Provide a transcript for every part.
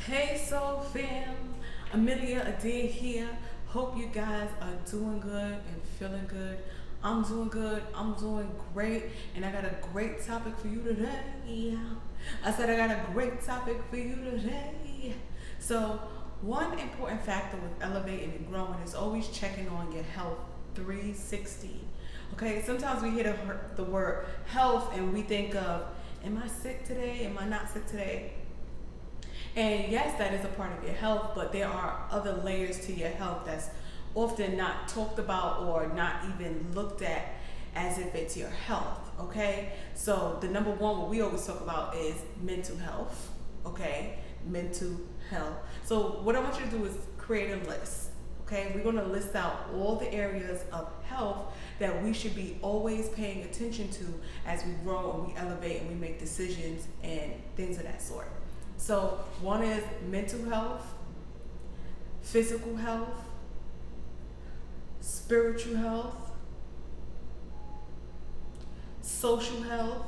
Hey Soul Fam, Amelia Adair here. Hope you guys are doing good and feeling good. I'm doing good, I'm doing great, and I got a great topic for you today. I said I got a great topic for you today. So, one important factor with elevating and growing is always checking on your health 360. Okay, sometimes we hear the word health and we think of, am I sick today? Am I not sick today? And yes, that is a part of your health, but there are other layers to your health that's often not talked about or not even looked at as if it's your health, okay? So the number one, what we always talk about is mental health, okay? Mental health. So what I want you to do is create a list, okay? We're gonna list out all the areas of health that we should be always paying attention to as we grow and we elevate and we make decisions and things of that sort. So one is mental health, physical health, spiritual health, social health.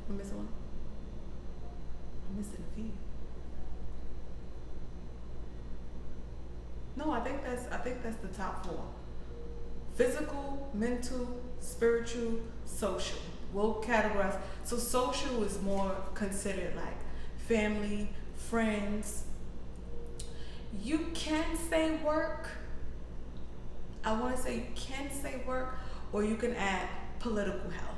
I'm missing one. I'm missing a few. No, I think that's the top four. Physical, mental, spiritual, social. We'll categorize. So social is more considered like family, friends. You can say work. I want to say you can say work, or you can add political health.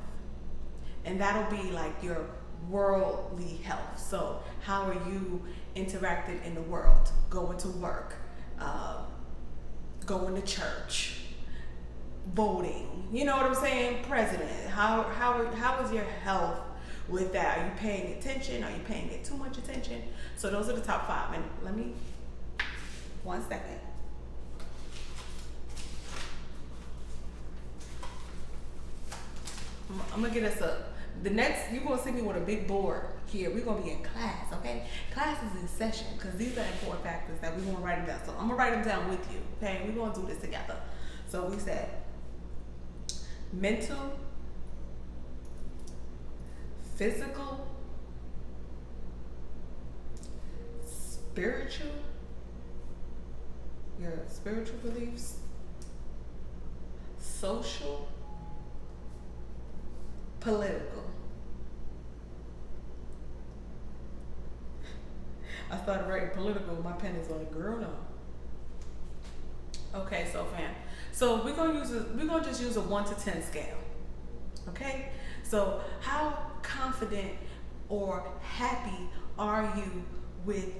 And that'll be like your worldly health. So how are you interacting in the world? Going to work, going to church, voting, you know what I'm saying? President. How is your health with that? Are you paying attention? Are you paying it too much attention? So those are the top five. And let me 1 second. I'm gonna get us the next, you're gonna see me with a big board here. We're gonna be in class, okay? Class is in session because these are important factors that we want to write them down. So I'm gonna write them down with you, okay? We're gonna do this together. So we said mental, physical, spiritual, your spiritual beliefs, social, political. I started writing political, my pen is like, girl, no. Okay, so fam. So we're gonna just use a 1 to 10 scale. Okay? So how confident or happy are you with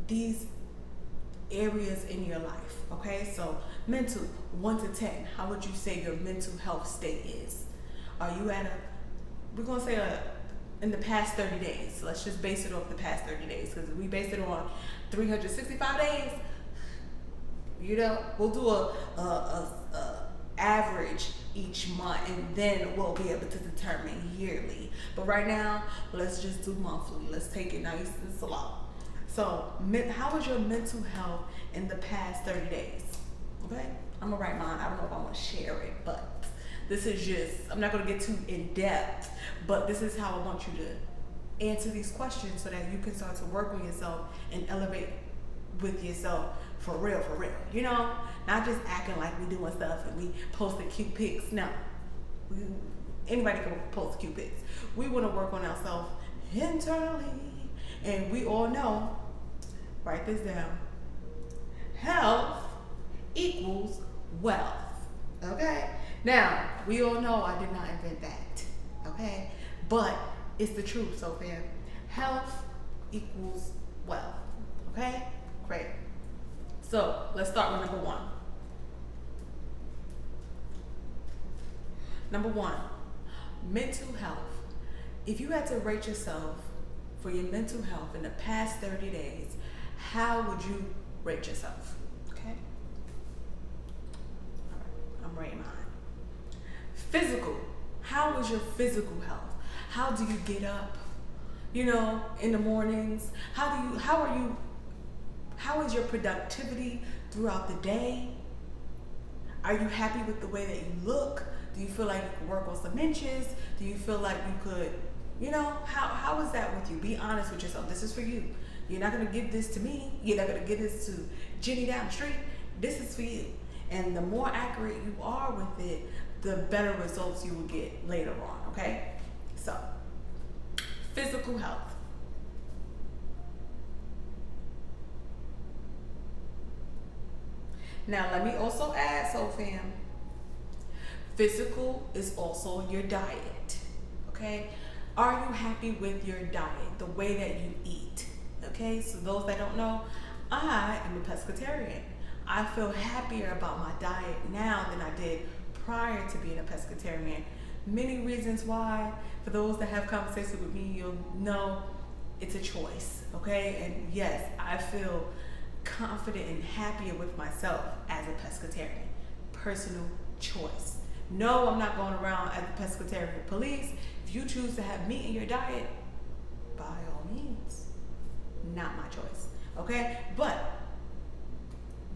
these areas in your life? Okay, so mental 1 to 10. How would you say your mental health state is? Are you at we're gonna say in the past 30 days. Let's just base it off the past 30 days because we base it on 365 days. You know, we'll do a average each month, and then we'll be able to determine yearly. But right now, let's just do monthly. Let's take it nice and slow. So, how is your mental health in the past 30 days? Okay, I'm gonna write mine. I don't know if I want to share it, but this is just, I'm not gonna get too in depth, but this is how I want you to answer these questions so that you can start to work on yourself and elevate with yourself for real, you know, not just acting like we doing stuff and we posting cute pics. No, anybody can post cute pics. We want to work on ourselves internally, and we all know, write this down, health equals wealth. Okay, now we all know I did not invent that, okay, but it's the truth. So fam, health equals wealth. Okay, great. So let's start with number one. Number one, mental health. If you had to rate yourself for your mental health in the past 30 days, how would you rate yourself? Okay? All right, I'm rating mine. Physical. How is your physical health? How do you get up? You know, in the mornings? How is your productivity throughout the day? Are you happy with the way that you look? Do you feel like you could work on some inches? Do you feel like you could You know, how is that with you? Be honest with yourself. This is for you. You're not gonna give this to me. You're not gonna give this to Jenny down the street. This is for you. And the more accurate you are with it, the better results you will get later on, okay? So, physical health. Now, let me also add, so fam, physical is also your diet, okay? Are you happy with your diet, the way that you eat? Okay, so those that don't know, I am a pescatarian. I feel happier about my diet now than I did prior to being a pescatarian. Many reasons why. For those that have conversations with me, you'll know it's a choice, okay? And yes, I feel confident and happier with myself as a pescatarian. Personal choice. No, I'm not going around as the pescatarian police. If you choose to have meat in your diet, by all means, not my choice, okay? But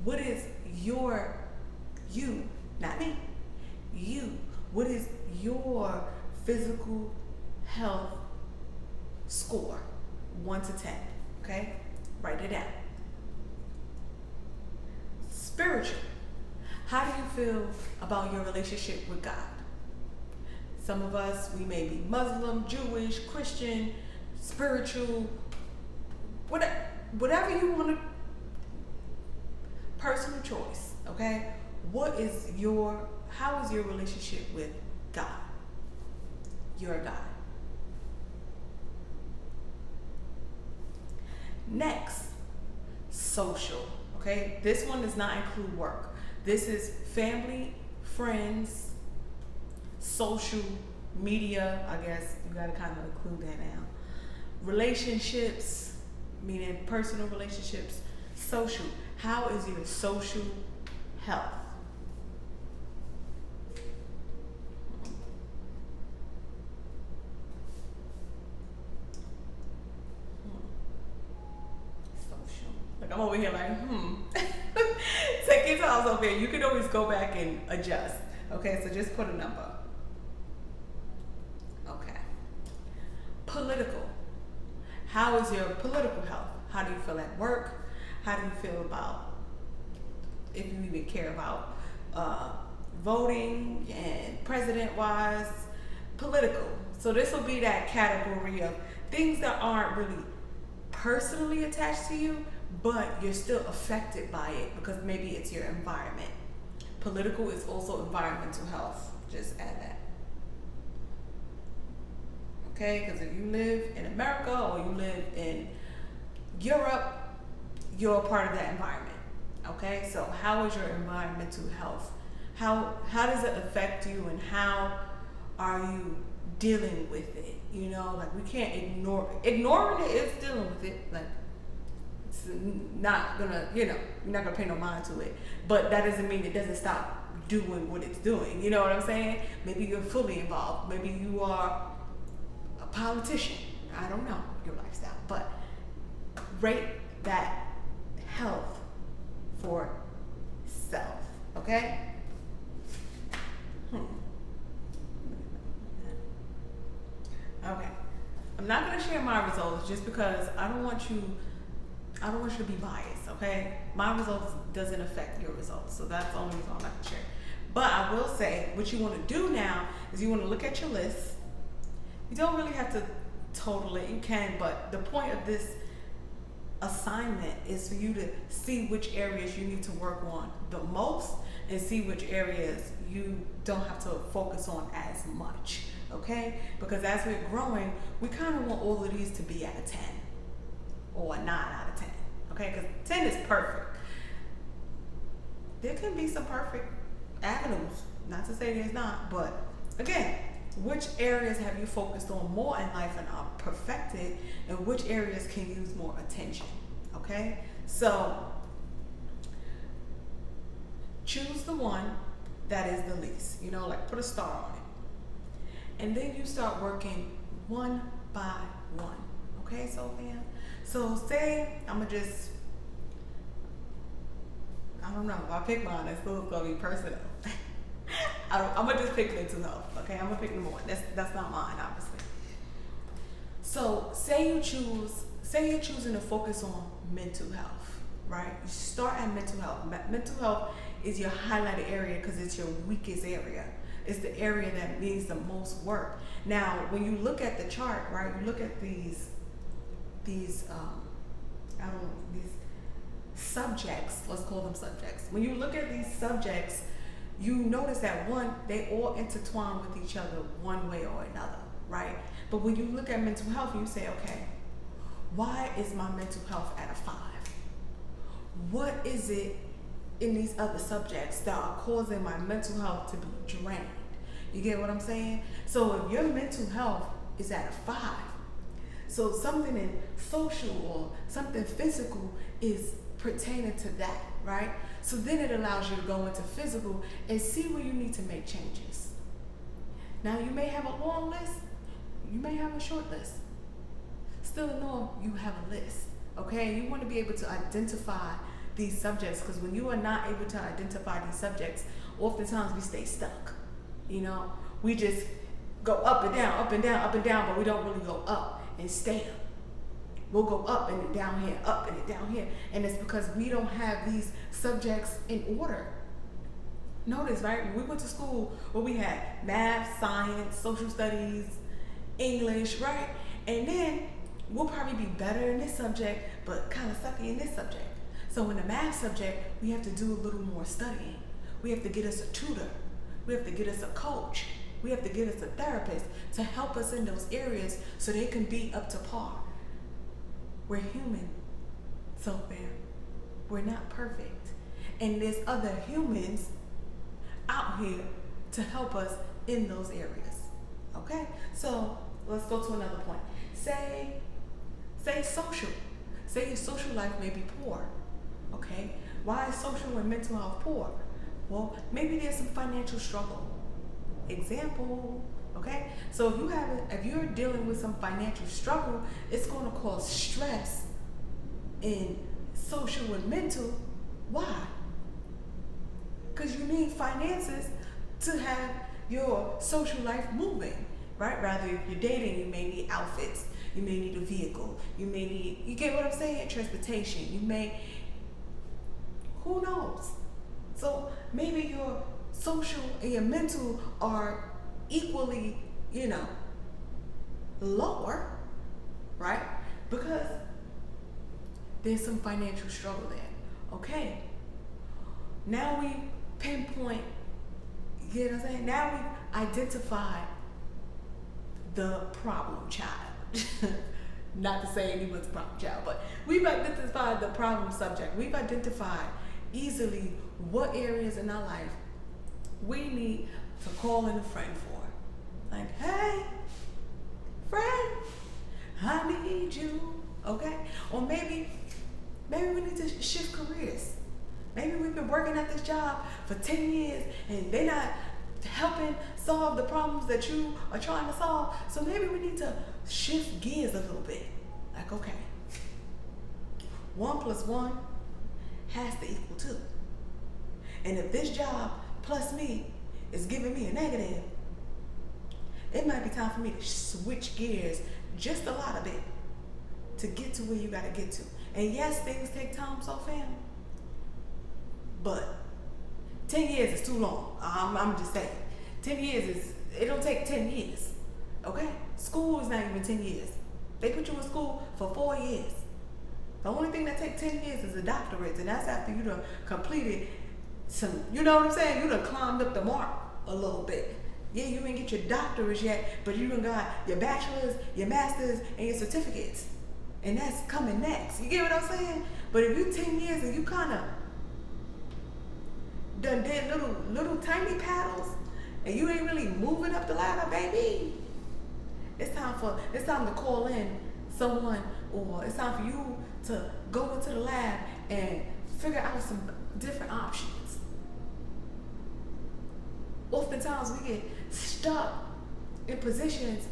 what is you, not me, you, what is your physical health score, 1 to 10, okay? Write it down. Spiritual. How do you feel about your relationship with God? Some of us, we may be Muslim, Jewish, Christian, spiritual, whatever you want to, personal choice, okay? How is your relationship with God? Your God. Next, social, okay? This one does not include work. This is family, friends, social media, I guess you gotta kind of include that now. Relationships, meaning personal relationships, social. How is your social health? Social. Like I'm over here like, Take your time over here. You can always go back and adjust. Okay, so just put a number. Okay. Political. How is your political health? How do you feel at work? How do you feel about, if you even care about voting and president-wise, political. So this will be that category of things that aren't really personally attached to you, but you're still affected by it because maybe it's your environment. Political is also environmental health. Just add that. Okay, because if you live in America or you live in Europe, you're a part of that environment. Okay, so how is your environmental health? How does it affect you, and how are you dealing with it? You know, like we can't ignoring it is dealing with it. Like it's not gonna, you're not gonna pay no mind to it. But that doesn't mean it doesn't stop doing what it's doing. You know what I'm saying? Maybe you're fully involved. Maybe you are a politician. I don't know your lifestyle, but rate that health for self. Okay? Okay. I'm not gonna share my results just because I don't want you to be biased, okay? My results doesn't affect your results, so that's the only reason I'm not gonna share. But I will say, what you want to do now is you want to look at your list. You don't really have to total it, you can, but the point of this assignment is for you to see which areas you need to work on the most and see which areas you don't have to focus on as much, okay? Because as we're growing, we kind of want all of these to be at a 10 or a 9 out of 10, okay? Because 10 is perfect. There can be some perfect avenues, not to say there's not, but again, which areas have you focused on more in life and are perfected, and which areas can use more attention, okay? So choose the one that is the least, like put a star on it. And then you start working one by one, okay, Sophia? So say, I don't know, if I pick mine, it's still gonna be personal. I'm gonna just pick mental health, okay? I'm gonna pick number one. That's not mine, obviously. say you're choosing to focus on mental health, right? You start at mental health. Mental health is your highlighted area because it's your weakest area. It's the area that needs the most work. Now, when you look at the chart, right, you look at these subjects, let's call them subjects. When you look at these subjects, you notice that one, they all intertwine with each other one way or another, right? But when you look at mental health, you say, okay, why is my mental health at a 5? What is it in these other subjects that are causing my mental health to be drained? You get what I'm saying? So if your mental health is at a 5, so something in social or something physical is pertaining to that, right? So then it allows you to go into physical and see where you need to make changes. Now you may have a long list, you may have a short list. Still know you have a list, okay? You want to be able to identify these subjects, because when you are not able to identify these subjects, oftentimes we stay stuck. You know, we just go up and down, up and down, up and down, but we don't really go up and stay up. We'll go up and down here, up and down here. And it's because we don't have these subjects in order. Notice, right? When we went to school, where we had math, science, social studies, English, right? And then we'll probably be better in this subject, but kind of sucky in this subject. So in the math subject, we have to do a little more studying. We have to get us a tutor. We have to get us a coach. We have to get us a therapist to help us in those areas so they can be up to par. We're human, so we're not perfect. And there's other humans out here to help us in those areas. Okay? So let's go to another point. Say social. Say your social life may be poor. Okay? Why is social and mental health poor? Well, maybe there's some financial struggle. Example, okay? So if you're dealing with some financial struggle, it's going to cause stress in social and mental. Why? Because you need finances to have your social life moving, right? Rather, if you're dating, you may need outfits. You may need a vehicle. You get what I'm saying? Transportation. Who knows? So maybe your social and your mental are equally, lower, right? Because there's some financial struggle there. Okay. Now we pinpoint, you know what I'm saying? Now we've identified the problem child. Not to say anyone's problem child, but we've identified the problem subject. We've identified easily what areas in our life we need to call in a friend for. Like, hey, friend, I need you, okay? Or maybe we need to shift careers. Maybe we've been working at this job for 10 years and they're not helping solve the problems that you are trying to solve. So maybe we need to shift gears a little bit. Like, okay, 1 + 1 has to equal 2. And if this job plus me is giving me a negative, it might be time for me to switch gears just a lot of bit to get to where you gotta get to. And yes, things take time, so fam. But 10 years is too long. I'm just saying. 10 years it don't take 10 years. Okay? School is not even 10 years. They put you in school for 4 years. The only thing that takes 10 years is a doctorate, and that's after you done completed some, you know what I'm saying? You done climbed up the mark a little bit. Yeah, you didn't get your doctorates yet, but you done got your bachelor's, your master's, and your certificates. And that's coming next. You get what I'm saying? But if you 10 years and you kind of done did little tiny paddles, and you ain't really moving up the ladder, baby, it's time to call in someone, or it's time for you to go into the lab and figure out some different options. Oftentimes we get stuck in positions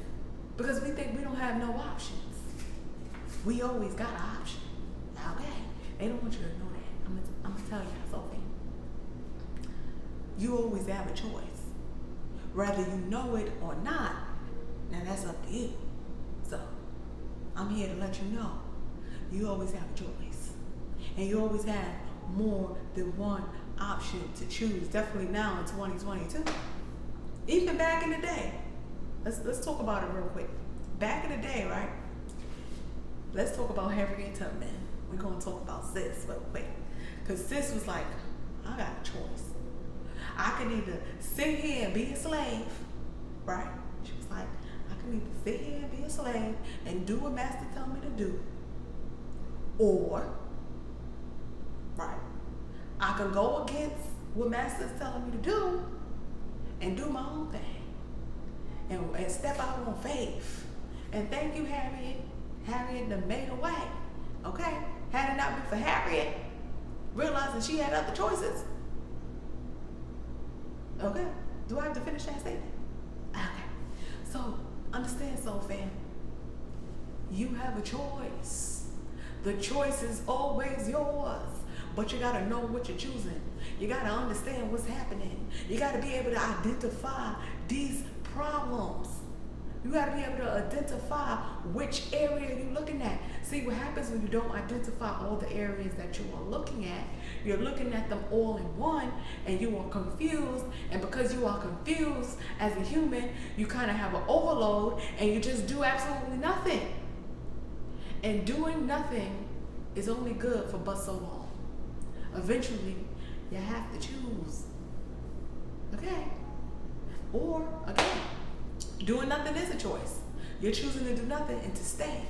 because we think we don't have no options. We always got an option. Okay? They don't want you to know that. I'm gonna tell you something. You always have a choice. Whether you know it or not, now that's up to you. So, I'm here to let you know you always have a choice. And you always have more than one option to choose. Definitely now in 2022. Even back in the day. Let's talk about it real quick. Back in the day, right? Let's talk about Harriet Tubman. We're going to talk about sis real quick. Because sis was like, I got a choice. I can either sit here and be a slave, right? She was like, I can either sit here and be a slave and do what master tell me to do. Or, right, I can go against what master's telling me to do and do my own thing. And step out on faith. And thank you, Harriet. Harriet done made a way. Okay? Had it not been for Harriet, realizing she had other choices. Okay? Do I have to finish that statement? Okay. So, understand, soul fam. You have a choice. The choice is always yours. But you gotta know what you're choosing. You gotta understand what's happening. You gotta be able to identify these problems. You gotta be able to identify which area you're looking at. See, what happens when you don't identify all the areas that you are looking at, you're looking at them all in one and you are confused. And because you are confused as a human, you kind of have an overload and you just do absolutely nothing. And doing nothing is only good for but so long. Eventually, you have to choose. Okay? Or, again, doing nothing is a choice. You're choosing to do nothing and to stay.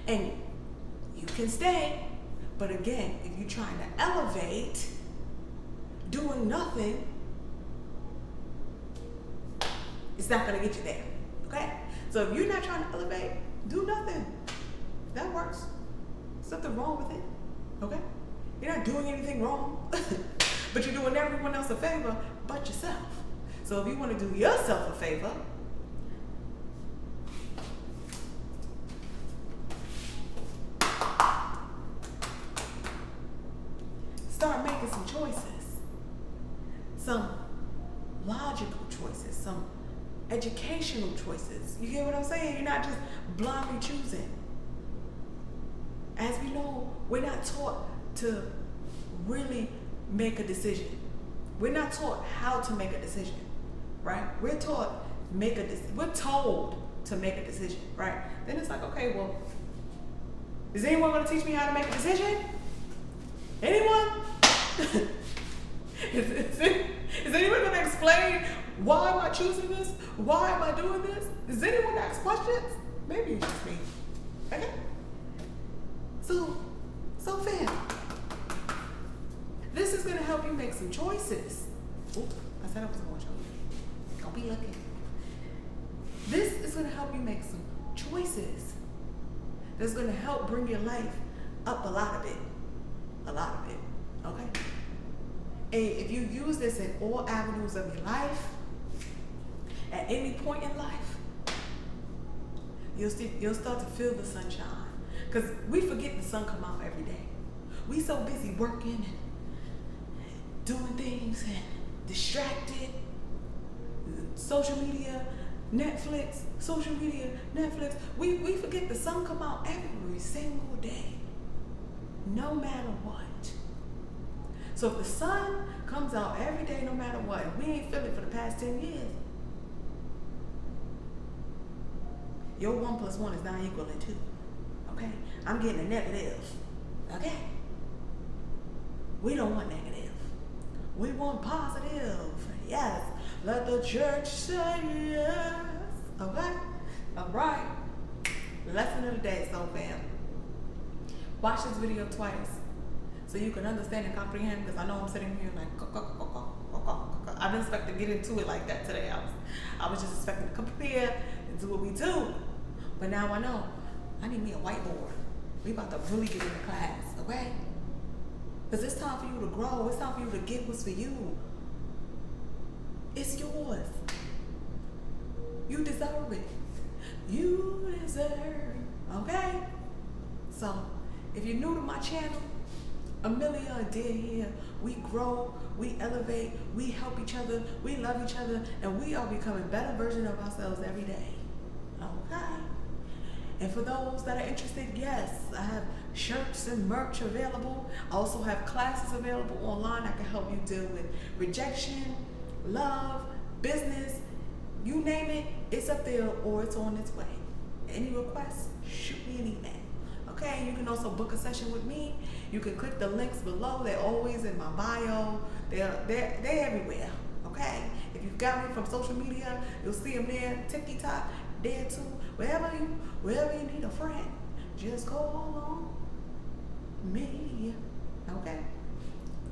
And you can stay, but again, if you're trying to elevate, doing nothing, it's not going to get you there. Okay? So if you're not trying to elevate, do nothing. That works. There's nothing wrong with it. Okay? You're not doing anything wrong, but you're doing everyone else a favor but yourself. So if you want to do yourself a favor, start making some choices. Some logical choices, some educational choices. You get what I'm saying? You're not just blindly choosing. As we know, we're not taught to really make a decision. We're not taught how to make a decision, right? We're taught we're told to make a decision, right? Then it's like, okay, well, is anyone going to teach me how to make a decision? Anyone? Is anyone going to explain why am I choosing this? Why am I doing this? Does anyone ask questions? Maybe it's just me. Okay? So fam, this is going to help you make some choices. Oop, I said I was going to show you. Don't be looking. This is going to help you make some choices. That's going to help bring your life up a lot of it. A lot of it. Okay? And if you use this in all avenues of your life, at any point in life, you'll start to feel the sunshine. Because we forget the sun come out every day. We so busy working and doing things and distracted. Social media, Netflix, social media, Netflix. We forget the sun come out every single day. No matter what. So if the sun comes out every day, no matter what, and we ain't feel it for the past 10 years, your 1 + 1 is not equal to 2. Okay? I'm getting a negative. Okay? We don't want negative. We want positive. Yes. Let the church say yes. Okay? All right. Lesson of the day, soul fam. Watch this video twice so you can understand and comprehend, because I know I'm sitting here like, I didn't expect to get into it like that today. I was just expecting to come here and do what we do. But now I know I need me a whiteboard. We about to really get into class, okay? Because it's time for you to grow. It's time for you to get what's for you. It's yours. You deserve it. You deserve, okay? So, if you're new to my channel, Amelia Adair here. We grow, we elevate, we help each other, we love each other, and we are becoming better versions of ourselves every day. Okay? And for those that are interested, yes, I have shirts and merch available. I also have classes available online that can help you deal with rejection, love, business, you name it, it's up there or it's on its way. Any requests, shoot me an email. Okay, you can also book a session with me. You can click the links below. They're always in my bio. They're everywhere. Okay, if you've got me from social media, you'll see them there. TikTok, there too. Wherever you need a friend, just call on me. Okay.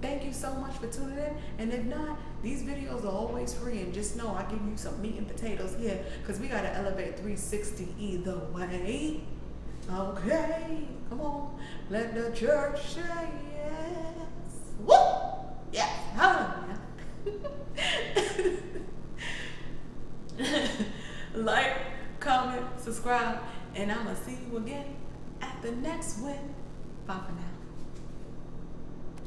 Thank you so much for tuning in. And if not, these videos are always free. And just know I give you some meat and potatoes here because we got to elevate 360 either way. Okay, come on. Let the church say yes. Woo! Yeah, hallelujah. Like, comment, subscribe, and I'm going to see you again at the next win. Bye for now.